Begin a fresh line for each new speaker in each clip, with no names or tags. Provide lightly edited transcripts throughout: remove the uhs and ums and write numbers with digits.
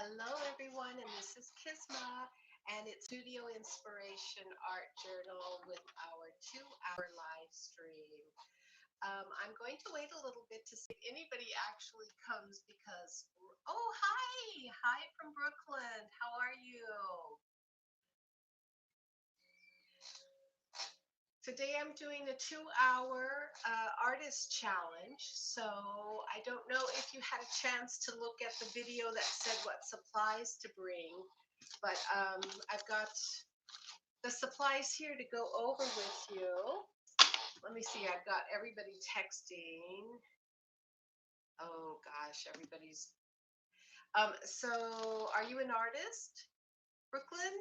Hello, everyone, and this is Kisma, and it's Studio Inspiration Art Journal with our 2 hour live stream. I'm going to wait a little bit to see if anybody actually comes because, oh, hi! Hi from Brooklyn. How are you? Today I'm doing a 2 hour artist challenge. So I don't know if you had a chance to look at the video that said what supplies to bring, but I've got the supplies here to go over with you. Let me see, I've got everybody texting. Oh gosh, everybody's. So are you an artist, Brooklyn?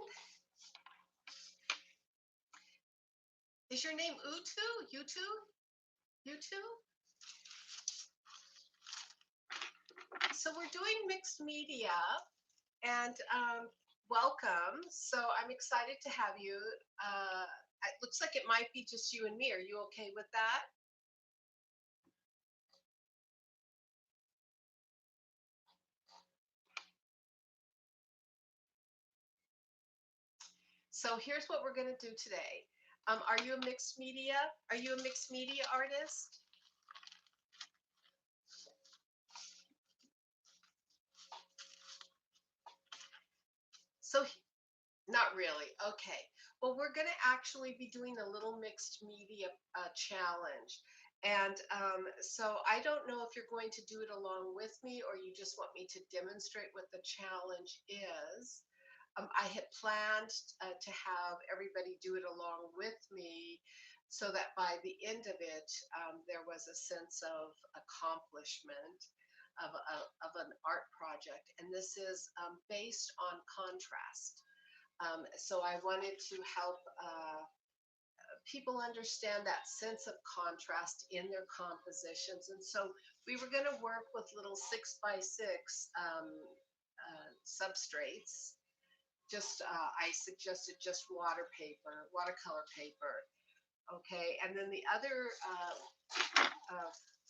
Is your name Utu? Utu? Utu? So we're doing mixed media, and welcome. So I'm excited to have you. It looks like it might be just you and me. Are you okay with that? So here's what we're going to do today. Are you a mixed media? Are you a mixed media artist? So not really. Okay. Well, we're going to actually be doing a little mixed media challenge. And so I don't know if you're going to do it along with me or you just want me to demonstrate what the challenge is. I had planned to have everybody do it along with me so that by the end of it, there was a sense of accomplishment of an art project. And this is based on contrast. So I wanted to help people understand that sense of contrast in their compositions. And so we were going to work with little 6x6 substrates. Just I suggested just watercolor paper. Okay, and then the other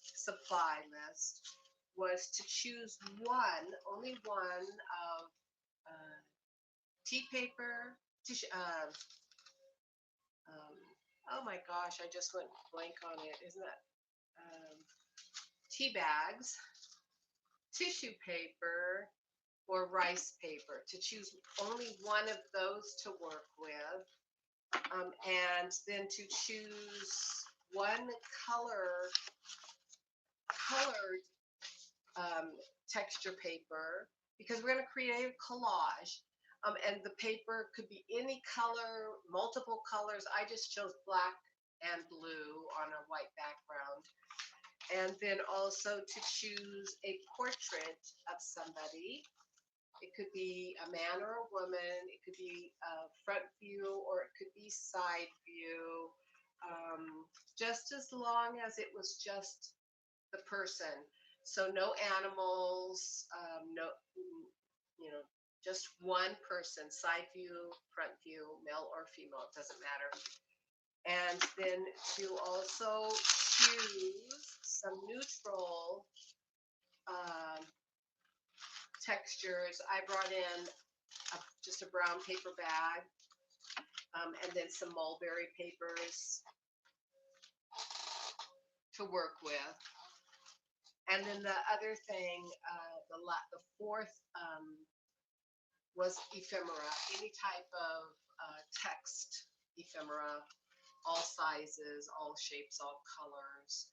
supply list was to choose only one of tea paper, tissue, oh my gosh, I just went blank on it. Isn't that tea bags, tissue paper, or rice paper? To choose only one of those to work with, and then to choose one colored texture paper because we're going to create a collage. And the paper could be any color, multiple colors. I just chose black and blue on a white background. And then also to choose a portrait of somebody. It could be a man or a woman. It could be front view or it could be side view. Just as long as it was just the person. So no animals, no, just one person, side view, front view, male or female, it doesn't matter. And then to also choose some neutral textures. I brought in just a brown paper bag and then some mulberry papers to work with. And then the other thing, the fourth was ephemera, any type of text ephemera, all sizes, all shapes, all colors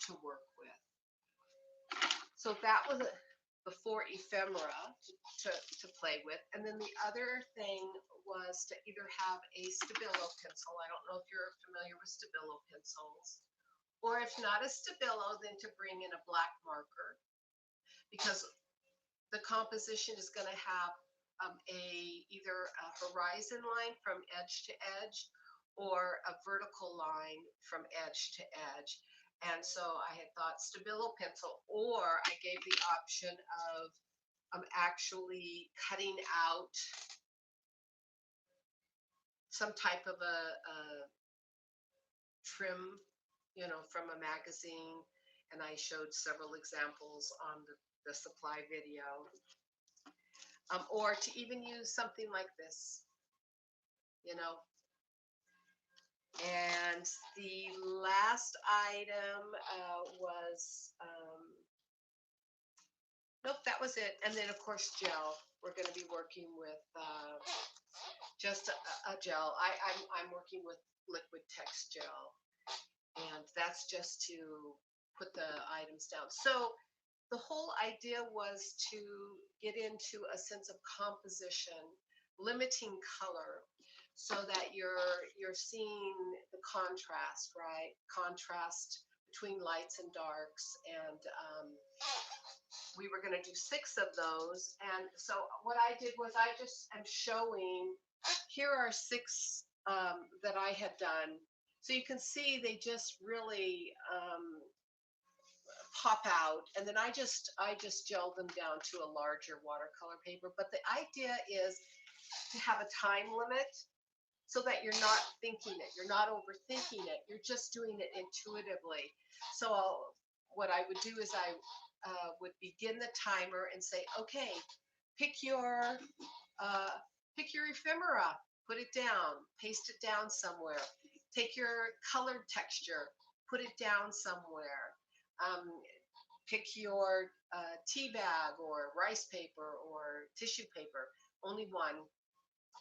to work with. So that was the four ephemera to play with. And then the other thing was to either have a Stabilo pencil. I don't know if you're familiar with Stabilo pencils. Or if not a Stabilo, then to bring in a black marker because the composition is going to have either a horizon line from edge to edge or a vertical line from edge to edge. And so I had thought Stabilo pencil, or I gave the option of actually cutting out some type of a trim, from a magazine. And I showed several examples on the supply video. or to even use something like this, you know. And the last item was, nope, that was it. And then, of course, gel. We're going to be working with just a gel. I'm working with liquid text gel, and that's just to put the items down. So the whole idea was to get into a sense of composition, limiting color, so that you're seeing the contrast, right? Contrast between lights and darks, and we were going to do 6 of those. And so what I did was I just am showing, here are 6 that I had done. So you can see they just really pop out, and then I just gelled them down to a larger watercolor paper. But the idea is to have a time limit so that you're not thinking it, you're not overthinking it, you're just doing it intuitively. So what I would do is I would begin the timer and say, okay, pick your uh, pick your ephemera, put it down, paste it down somewhere. Take your colored texture, put it down somewhere. Um, Pick your tea bag or rice paper or tissue paper, only one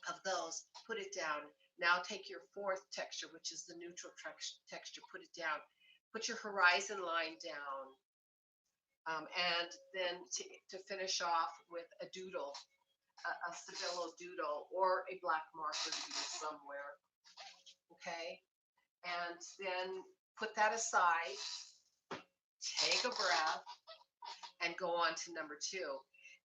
of those, put it down. Now take your 4th texture, which is the neutral texture, put it down. Put your horizon line down. And then to finish off with a doodle, a Stabilo doodle, or a black marker doodle somewhere. Okay? And then put that aside, take a breath, and go on to number 2.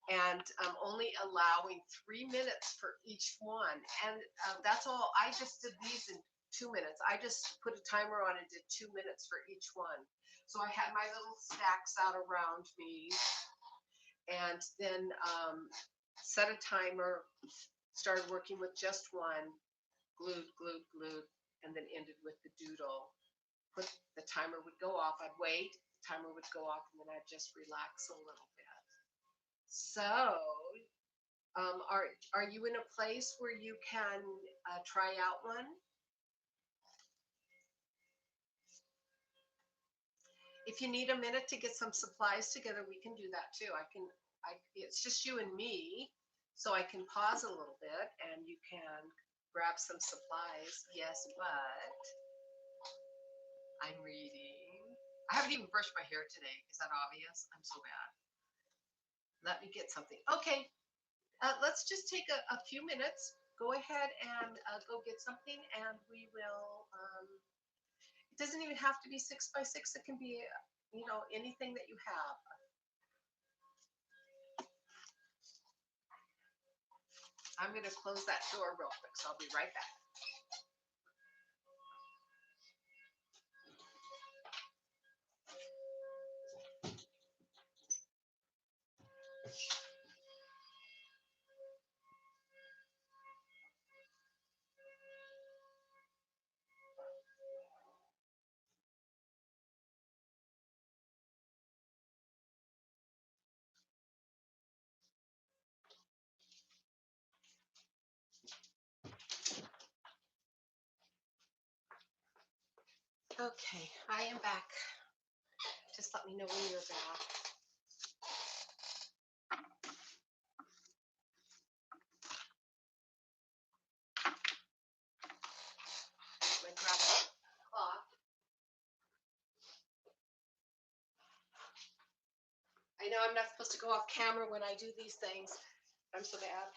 And only allowing 3 minutes for each one. And that's all. I just did these in 2 minutes. I just put a timer on and did 2 minutes for each one. So I had my little stacks out around me, and then set a timer, started working with just one, glued, glued, glued, and then ended with the doodle. The timer would go off, I'd wait, the timer would go off, and then I'd just relax a little bit. So, are you in a place where you can try out one? If you need a minute to get some supplies together, we can do that too. It's just you and me, so I can pause a little bit and you can grab some supplies. Yes, but I'm reading. I haven't even brushed my hair today. Is that obvious? I'm so bad. Let me get something. Okay, let's just take a few minutes. Go ahead and go get something, and we will. It doesn't even have to be 6 by 6. It can be, anything that you have. I'm going to close that door real quick, so I'll be right back. Okay, I am back. Just let me know when you're back. I'm going to grab a cloth. I know I'm not supposed to go off camera when I do these things. I'm so bad.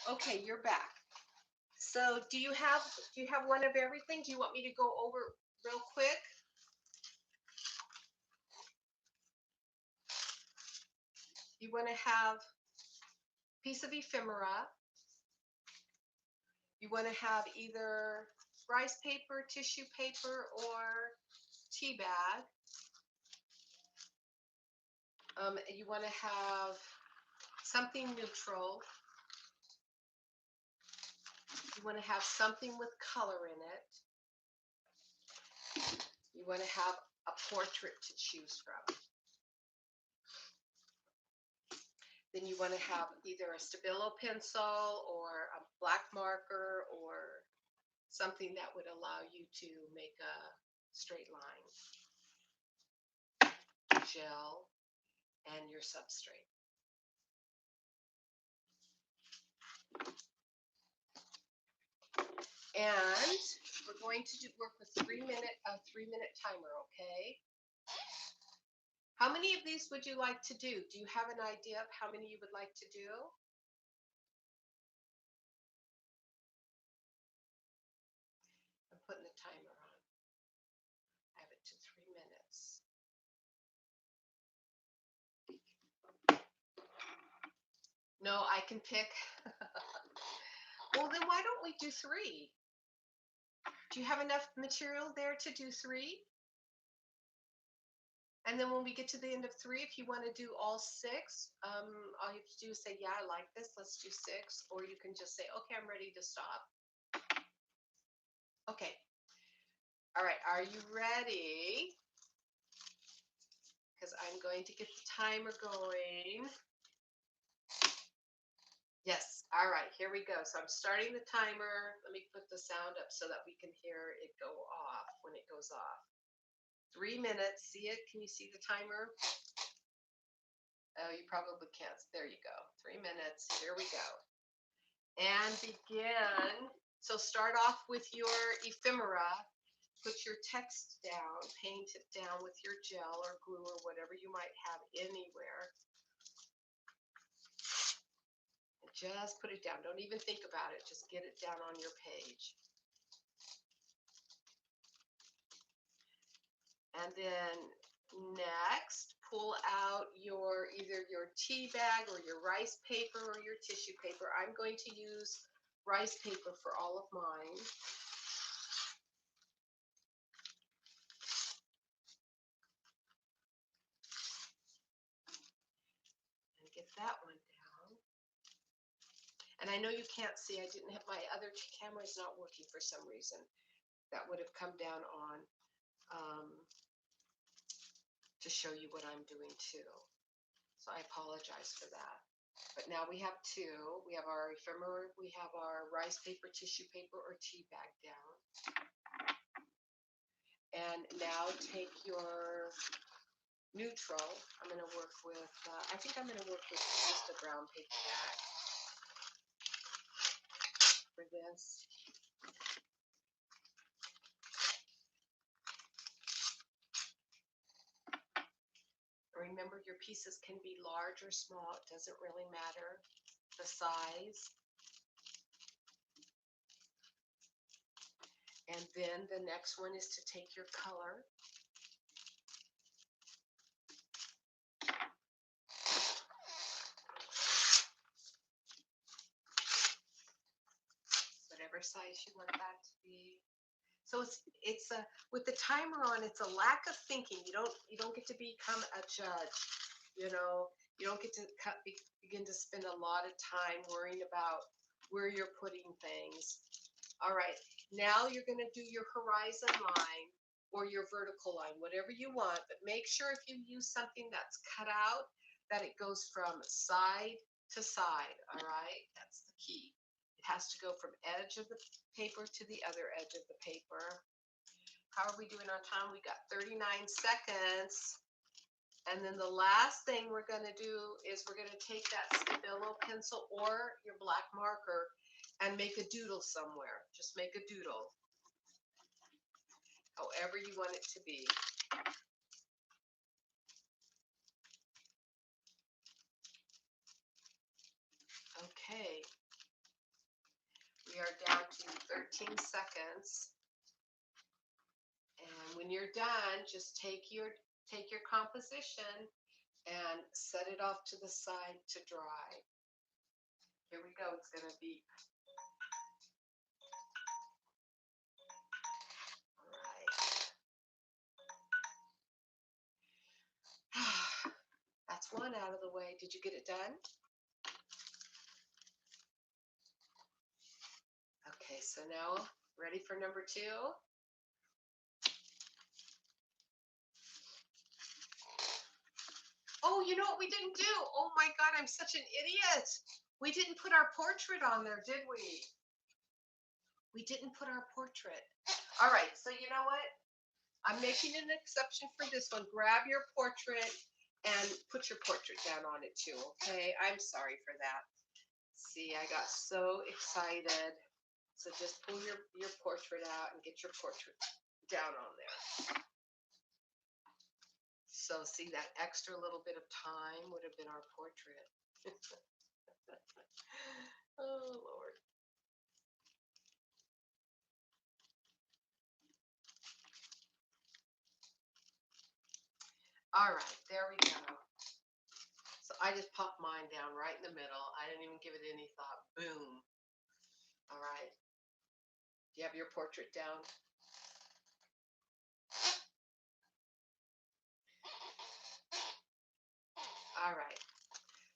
Okay, you're back. So do you have one of everything? Do you want me to go over real quick? You want to have a piece of ephemera. You want to have either rice paper, tissue paper, or tea bag. You want to have something neutral. You want to have something with color in it. You want to have a portrait to choose from. Then you want to have either a Stabilo pencil or a black marker or something that would allow you to make a straight line. Gel and your substrate. And we're going to work with a 3-minute timer, okay? How many of these would you like to do? Do you have an idea of how many you would like to do? I'm putting the timer on. I have it to 3 minutes. No, I can pick. Well, then why don't we do 3? Do you have enough material there to do 3? And then when we get to the end of 3, if you want to do all 6, all you have to do is say, yeah, I like this, let's do 6. Or you can just say, okay, I'm ready to stop. Okay. All right, are you ready? Because I'm going to get the timer going. Yes, all right, here we go. So I'm starting the timer. Let me put the sound up so that we can hear it go off when it goes off. 3 minutes, see it? Can you see the timer? Oh, you probably can't. There you go. 3 minutes, here we go. And begin. So start off with your ephemera. Put your text down, paint it down with your gel or glue or whatever you might have anywhere. And just put it down. Don't even think about it. Just get it down on your page. And then next, pull out either your tea bag or your rice paper or your tissue paper. I'm going to use rice paper for all of mine. And get that one down. And I know you can't see, I didn't have my other camera is not working for some reason. That would have come down on to show you what I'm doing too. So I apologize for that. But now we have 2. We have our ephemera, we have our rice paper, tissue paper, or tea bag down. And now take your neutral. I'm going to work with, I think I'm going to work with just a brown paper bag for this. Remember, your pieces can be large or small. It doesn't really matter the size. And then the next one is to take your color. Whatever size you want that to be. So it's a with the timer on, it's a lack of thinking. You don't get to become a judge. You know, you don't get to begin to spend a lot of time worrying about where you're putting things. All right, now you're going to do your horizon line or your vertical line, whatever you want, but make sure if you use something that's cut out, that it goes from side to side, all right? That's the key. It has to go from edge of the paper to the other edge of the paper. How are we doing on time? We got 39 seconds. And then the last thing we're going to do is we're going to take that Stabilo pencil or your black marker and make a doodle somewhere. Just make a doodle, however you want it to be. Okay. We are down to 13 seconds. And when you're done, just take your composition and set it off to the side to dry. Here we go. It's going to beep. All right. That's one out of the way. Did you get it done? Okay, so now ready for number 2? Oh, you know what we didn't do? Oh my God, I'm such an idiot. We didn't put our portrait on there, did we? We didn't put our portrait. All right, so you know what? I'm making an exception for this one. Grab your portrait and put your portrait down on it too, okay? I'm sorry for that. See, I got so excited. So just pull your portrait out and get your portrait down on there. So see, that extra little bit of time would have been our portrait. Oh, Lord. All right, there we go. So I just popped mine down right in the middle. I didn't even give it any thought. Boom. All right. Do you have your portrait down? All right.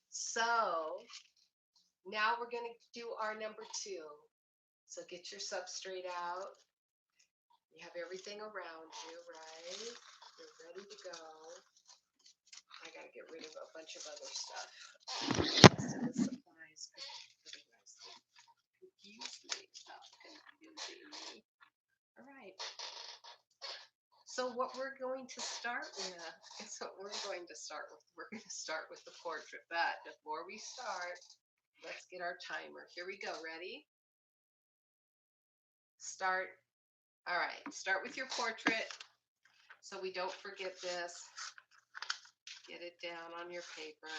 So now we're going to do our number 2. So get your substrate out. You have everything around you, right? You're ready to go. I got to get rid of a bunch of other stuff. Most of the supplies, otherwise they confuse me. Stop confusing me. All right. So what we're going to start with is what we're going to start with. We're going to start with the portrait. But before we start, let's get our timer. Here we go. Ready? Start. All right. Start with your portrait so we don't forget this. Get it down on your paper.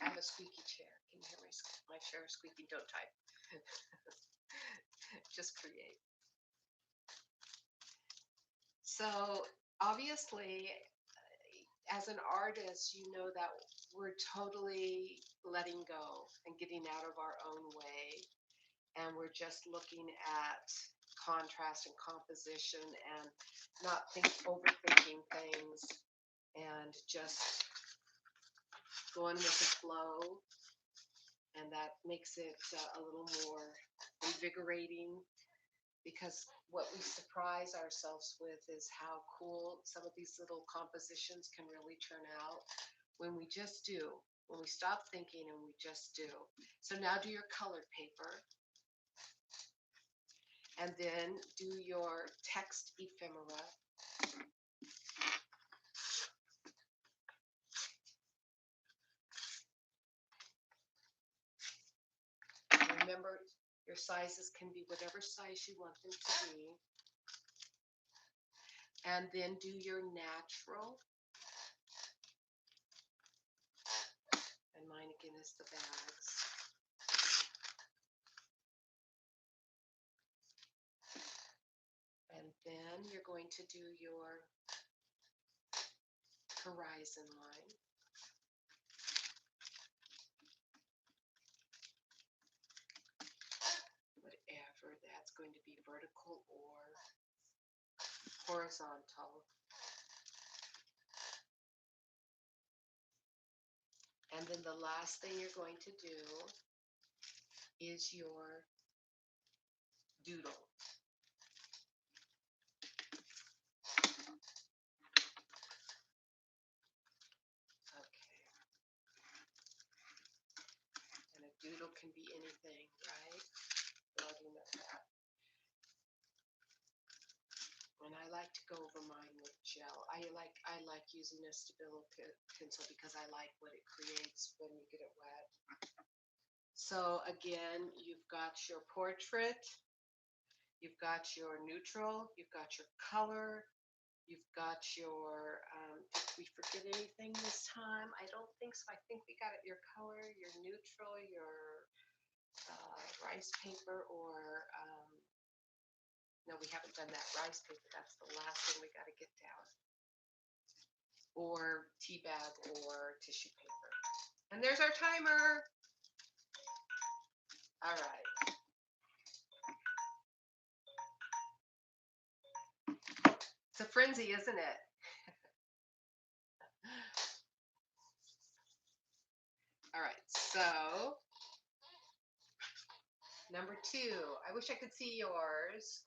I have a squeaky chair. Can you hear my chair squeaking? Don't type. Just create. So obviously, as an artist, you know that we're totally letting go and getting out of our own way. And we're just looking at contrast and composition and not overthinking things and just going with the flow. And that makes it a little more invigorating, because what we surprise ourselves with is how cool some of these little compositions can really turn out when we just do, when we stop thinking and we just do. So now do your colored paper, and then do your text ephemera. Remember, your sizes can be whatever size you want them to be. And then do your natural. And mine again is the bags. And then you're going to do your horizon line. Whatever that's going to be, vertical or horizontal. And then the last thing you're going to do is your doodle. Okay. And a doodle can be anything, right? Looking at that. And I like to go over mine with gel. I like using a Stabilo pencil because I like what it creates when you get it wet. So again, you've got your portrait, you've got your neutral, you've got your color, you've got your, did we forget anything this time? I don't think so. I think we got it, your color, your neutral, your rice paper, or, no, we haven't done that. Rice paper, that's the last thing we got to get down. Or tea bag or tissue paper. And there's our timer. All right. It's a frenzy, isn't it? All right, so number 2. I wish I could see yours.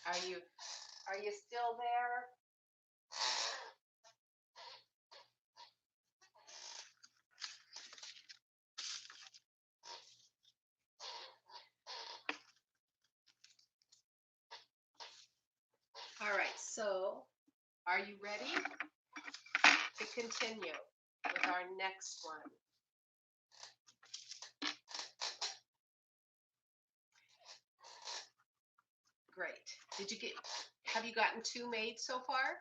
Are you still there? All right, so are you ready to continue with our next one? Great. Have you gotten 2 made so far?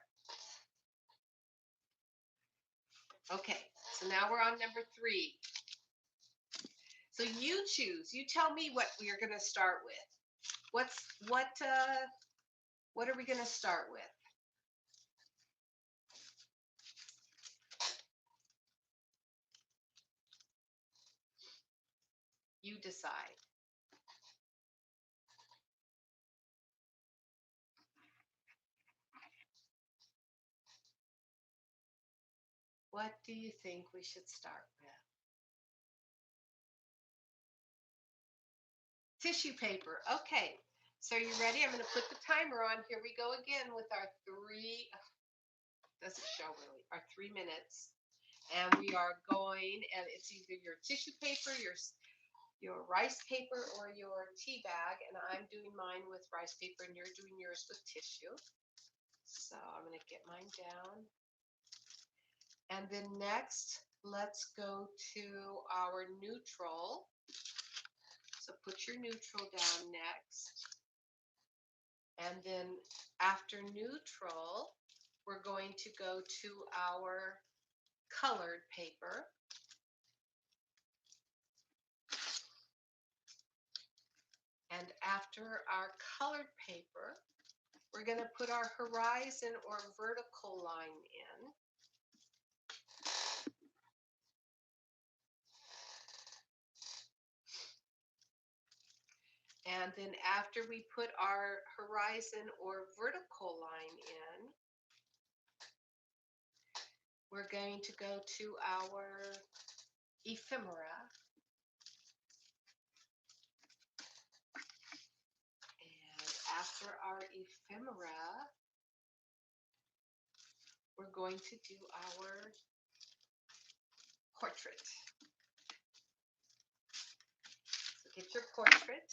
Okay, so now we're on number 3. So you choose. You tell me what we are going to start with. What are we going to start with? You decide. What do you think we should start with? Tissue paper. Okay. So are you ready? I'm going to put the timer on. Here we go again with our 3, doesn't show really, our 3 minutes. And we are going, and it's either your tissue paper, your rice paper, or your tea bag. And I'm doing mine with rice paper, and you're doing yours with tissue. So I'm going to get mine down. And then next, let's go to our neutral. So put your neutral down next. And then after neutral, we're going to go to our colored paper. And after our colored paper, we're going to put our horizon or vertical line in. And then after we put our horizon or vertical line in, we're going to go to our ephemera. And after our ephemera, we're going to do our portrait. So get your portrait.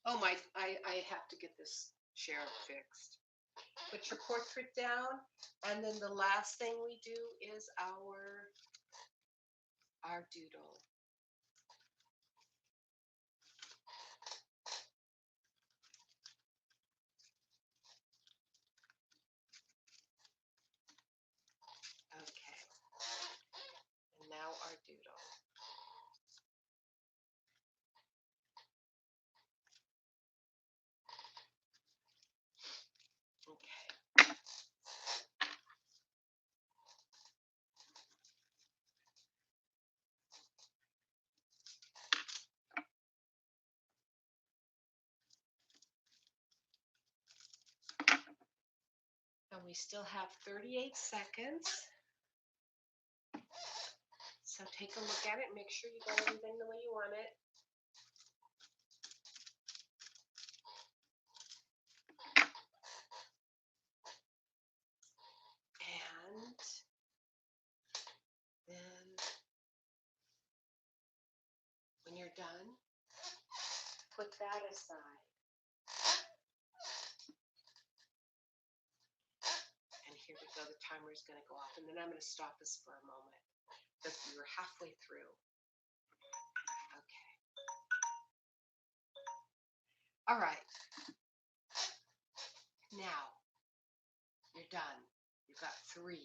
Oh my, I have to get this share fixed. Put your portrait down, and then the last thing we do is our doodle. Okay. And now our doodle. Okay. And we still have 38 seconds. So take a look at it, make sure you got everything the way you want it. And then when you're done, put that aside. And here we go, the timer is going to go off, and then I'm going to stop this for a moment because we were halfway through. Okay. All right. Now, you're done. You've got 3,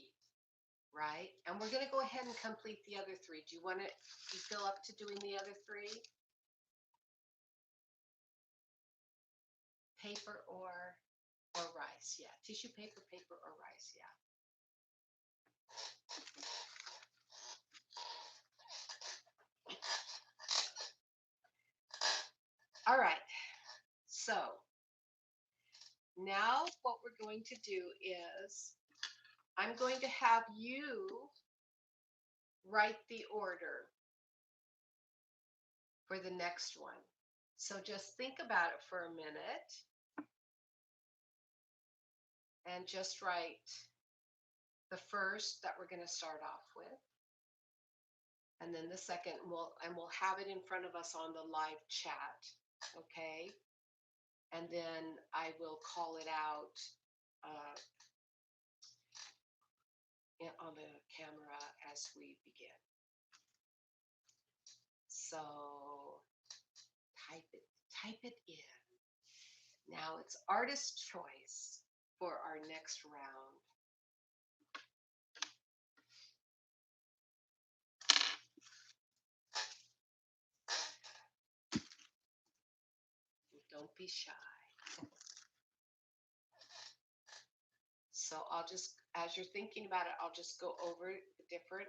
right? And we're going to go ahead and complete the other 3. Do you feel up to doing the other 3? Paper or or rice. Yeah, tissue paper, paper, or rice. Yeah. All right. So now what we're going to do is I'm going to have you write the order for the next one. So just think about it for a minute and just write the first that we're going to start off with. And then the second, we'll have it in front of us on the live chat, okay? And then I will call it out on the camera as we begin. So type it in. Now it's artist choice for our next round. Don't be shy. So I'll just, as you're thinking about it, I'll just go over the different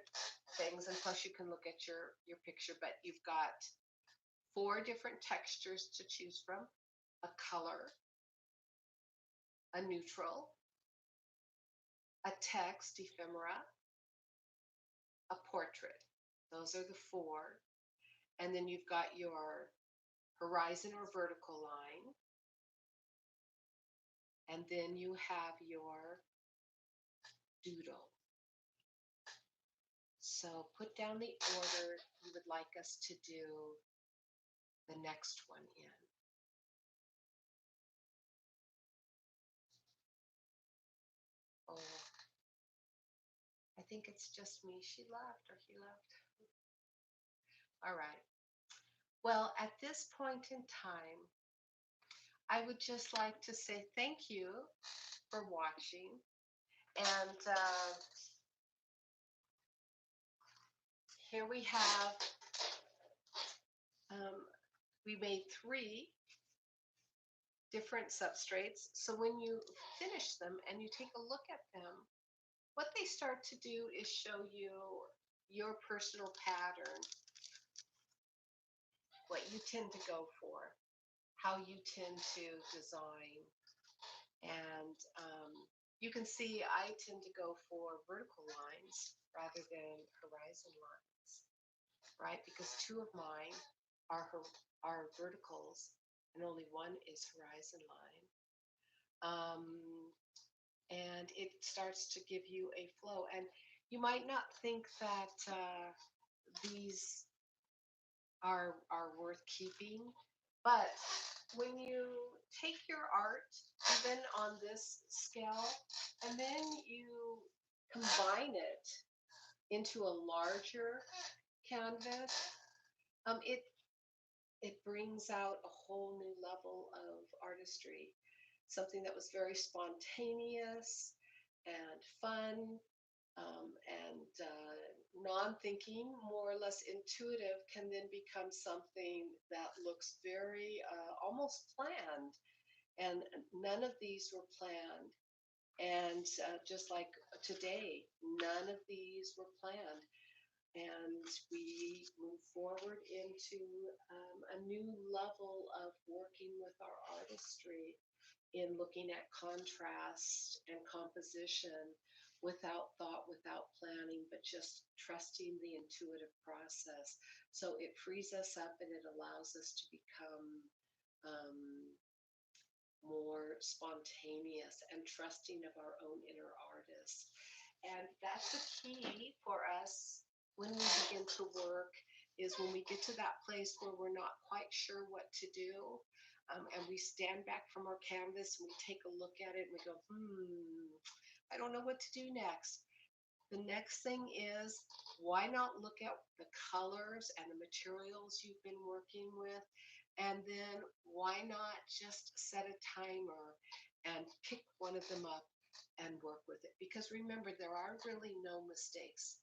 things, and plus you can look at your picture, but you've got 4 different textures to choose from: a color, a neutral, a text ephemera, a portrait. Those are the 4. And then you've got your horizon or vertical line. And then you have your doodle. So put down the order you would like us to do the next one in. Oh, I think it's just me. She left or he left. All right. Well, at this point in time, I would just like to say thank you for watching. And here we have, we made 3 different substrates. So when you finish them and you take a look at them, what they start to do is show you your personal pattern, what you tend to go for, how you tend to design. And you can see I tend to go for vertical lines rather than horizon lines, right? Because 2 of mine are verticals and only 1 is horizon line. And it starts to give you a flow. And you might not think that these are worth keeping, but when you take your art, even on this scale, and then you combine it into a larger canvas, it brings out a whole new level of artistry. Something that was very spontaneous and fun, and non-thinking, more or less intuitive, can then become something that looks very almost planned. And none of these were planned. And just like today, none of these were planned. And we move forward into a new level of working with our artistry in looking at contrast and composition without thought, without planning, but just trusting the intuitive process. So it frees us up and it allows us to become more spontaneous and trusting of our own inner artist. And that's the key for us when we begin to work, is when we get to that place where we're not quite sure what to do, and we stand back from our canvas and we take a look at it and we go, I don't know what to do next. The next thing is, why not look at the colors and the materials you've been working with? And then why not just set a timer and pick one of them up and work with it? Because remember, there are really no mistakes.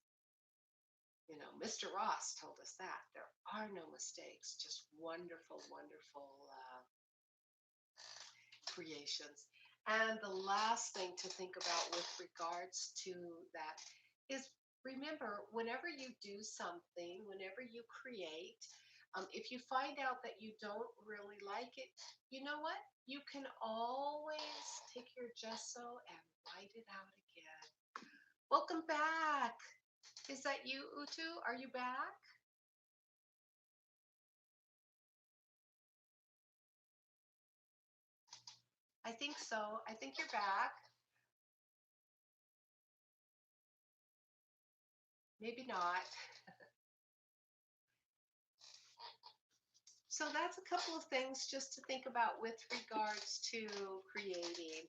You know, Mr. Ross told us that there are no mistakes, just wonderful, wonderful creations. And the last thing to think about with regards to that is, remember, whenever you do something, whenever you create, if you find out that you don't really like it, you know what? You can always take your gesso and write it out again. Welcome back. Is that you, Utu? Are you back? I think so. I think you're back. Maybe not. So that's a couple of things just to think about with regards to creating.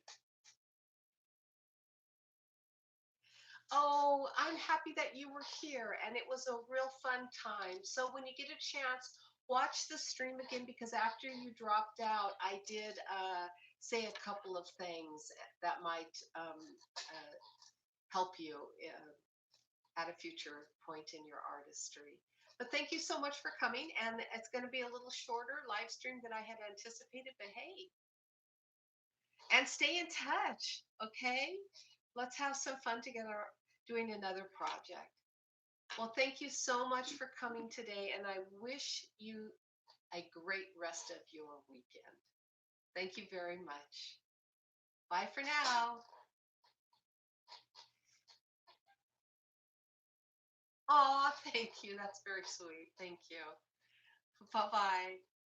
Oh, I'm happy that you were here and it was a real fun time. So when you get a chance, watch the stream again because after you dropped out, I did say a couple of things that might help you at a future point in your artistry. But thank you so much for coming. And it's going to be a little shorter live stream than I had anticipated, but hey, and stay in touch. Okay. Let's have some fun together doing another project. Well, thank you so much for coming today, and I wish you a great rest of your weekend. Thank you very much. Bye for now. Aw, thank you. That's very sweet. Thank you. Bye bye.